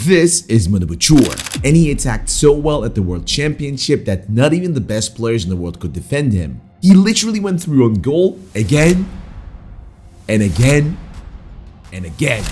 This is Manu Bachoore, and he attacked so well at the World Championship that not even the best players in the world could defend him. He literally went through on goal again and again and again.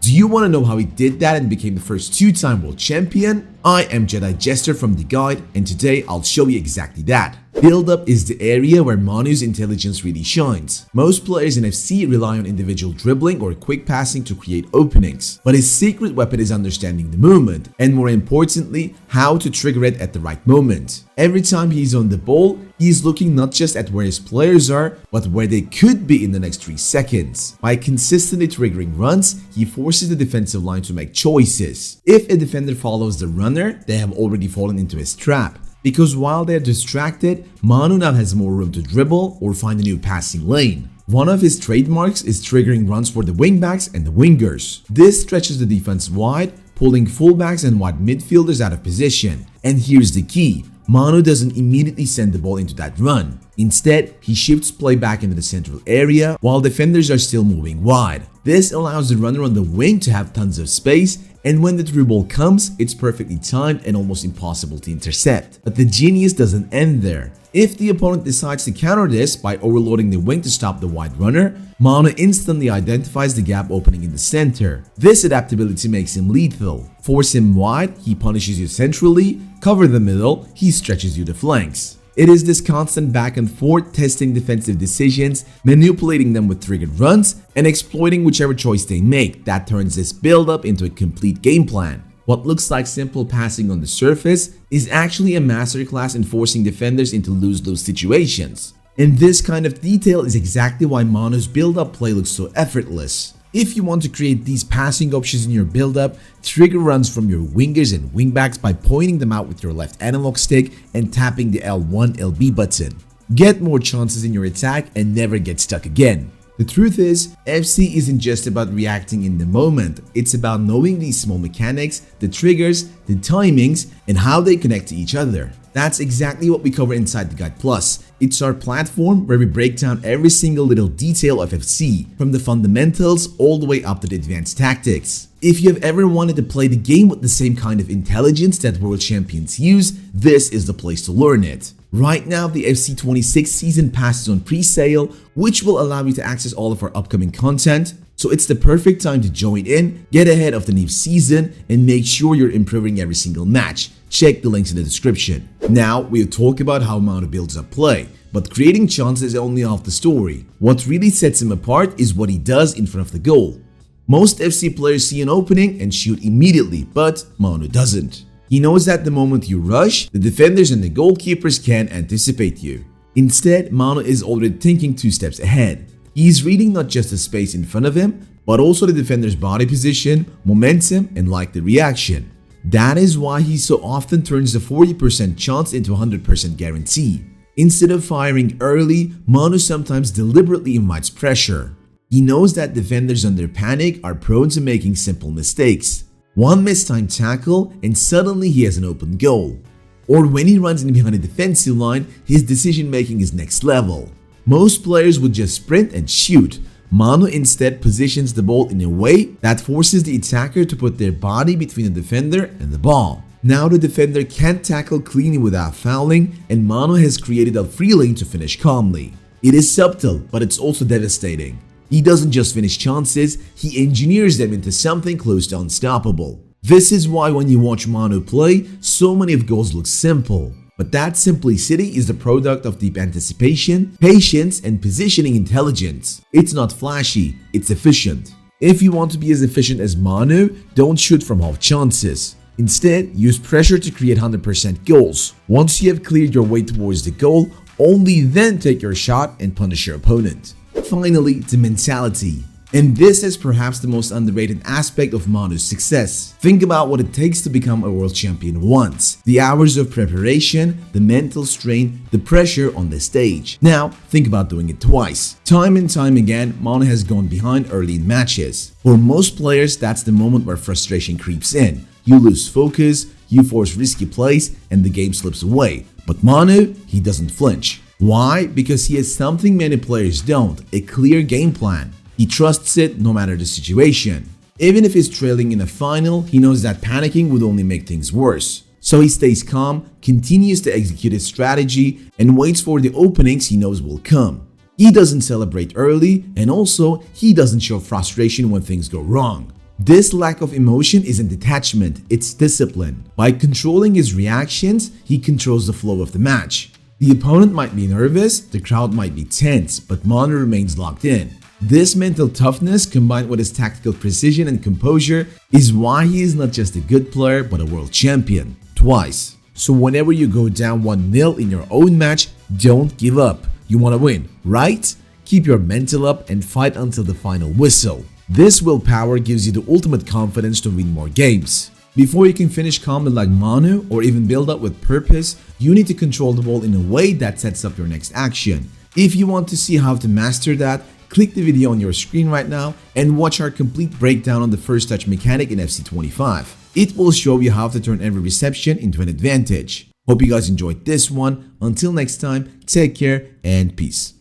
Do you want to know how he did that and became the first two-time world champion? I am Jedi Jester from The Guide, and today I'll show you exactly that. Build-up is the area where Manu's intelligence really shines. Most players in FC rely on individual dribbling or quick passing to create openings, but his secret weapon is understanding the movement, and more importantly, how to trigger it at the right moment. Every time he's on the ball, he's looking not just at where his players are, but where they could be in the next 3 seconds. By consistently triggering runs, he forces the defensive line to make choices. If a defender follows the runner, they have already fallen into his trap. Because while they're distracted, Manu now has more room to dribble or find a new passing lane. One of his trademarks is triggering runs for the wingbacks and the wingers. This stretches the defense wide, pulling fullbacks and wide midfielders out of position. And here's the key. Manu doesn't immediately send the ball into that run. Instead, he shifts play back into the central area while defenders are still moving wide. This allows the runner on the wing to have tons of space, and when the through ball comes, it's perfectly timed and almost impossible to intercept. But the genius doesn't end there. If the opponent decides to counter this by overloading the wing to stop the wide runner, Manu instantly identifies the gap opening in the center. This adaptability makes him lethal. Force him wide, he punishes you centrally. Cover the middle, he stretches you the flanks. It is this constant back and forth testing defensive decisions, manipulating them with triggered runs, and exploiting whichever choice they make that turns this build-up into a complete game plan. What looks like simple passing on the surface is actually a masterclass in forcing defenders into lose-lose situations. And this kind of detail is exactly why Manu's build-up play looks so effortless. If you want to create these passing options in your build-up, trigger runs from your wingers and wingbacks by pointing them out with your left analog stick and tapping the L1 LB button. Get more chances in your attack and never get stuck again. The truth is, FC isn't just about reacting in the moment, it's about knowing these small mechanics, the triggers, the timings, and how they connect to each other. That's exactly what we cover inside the Guide Plus. It's our platform where we break down every single little detail of FC, from the fundamentals all the way up to the advanced tactics. If you have ever wanted to play the game with the same kind of intelligence that world champions use, this is the place to learn it. Right now, the FC 26 season pass is on pre-sale, which will allow you to access all of our upcoming content. So it's the perfect time to join in, get ahead of the new season, and make sure you're improving every single match. Check the links in the description. Now, we'll talk about how Manu builds up play, but creating chances is only half the story. What really sets him apart is what he does in front of the goal. Most FC players see an opening and shoot immediately, but Manu doesn't. He knows that the moment you rush, the defenders and the goalkeepers can't anticipate you. Instead, Manu is already thinking 2 steps ahead. He's reading not just the space in front of him, but also the defender's body position, momentum, and likely reaction. That is why he so often turns the 40% chance into a 100% guarantee. Instead of firing early, Manu sometimes deliberately invites pressure. He knows that defenders under panic are prone to making simple mistakes. One mistimed tackle and suddenly he has an open goal. Or when he runs in behind a defensive line, his decision making is next level. Most players would just sprint and shoot. Manu instead positions the ball in a way that forces the attacker to put their body between the defender and the ball. Now the defender can't tackle cleanly without fouling, and Manu has created a free lane to finish calmly. It is subtle, but it's also devastating. He doesn't just finish chances, he engineers them into something close to unstoppable. This is why when you watch Manu play, so many of goals look simple. But that simplicity is the product of deep anticipation, patience, and positioning intelligence. It's not flashy, it's efficient. If you want to be as efficient as Manu, don't shoot from half chances. Instead, use pressure to create 100% goals. Once you have cleared your way towards the goal, only then take your shot and punish your opponent. Finally, the mentality. And this is perhaps the most underrated aspect of Manu's success. Think about what it takes to become a world champion once. The hours of preparation, the mental strain, the pressure on the stage. Now, think about doing it twice. Time and time again, Manu has gone behind early in matches. For most players, that's the moment where frustration creeps in. You lose focus, you force risky plays, and the game slips away. But Manu, he doesn't flinch. Why? Because he has something many players don't, a clear game plan. He trusts it no matter the situation. Even if he's trailing in a final, he knows that panicking would only make things worse. So he stays calm, continues to execute his strategy, and waits for the openings he knows will come. He doesn't celebrate early, and also he doesn't show frustration when things go wrong. This lack of emotion isn't detachment, it's discipline. By controlling his reactions, he controls the flow of the match. The opponent might be nervous, the crowd might be tense, but Manu remains locked in. This mental toughness combined with his tactical precision and composure is why he is not just a good player but a world champion. Twice. So whenever you go down 1-0 in your own match, don't give up. You want to win, right? Keep your mental up and fight until the final whistle. This willpower gives you the ultimate confidence to win more games. Before you can finish calmly like Manu or even build up with purpose, you need to control the ball in a way that sets up your next action. If you want to see how to master that, click the video on your screen right now and watch our complete breakdown on the first touch mechanic in FC 25. It will show you how to turn every reception into an advantage. Hope you guys enjoyed this one. Until next time, take care and peace.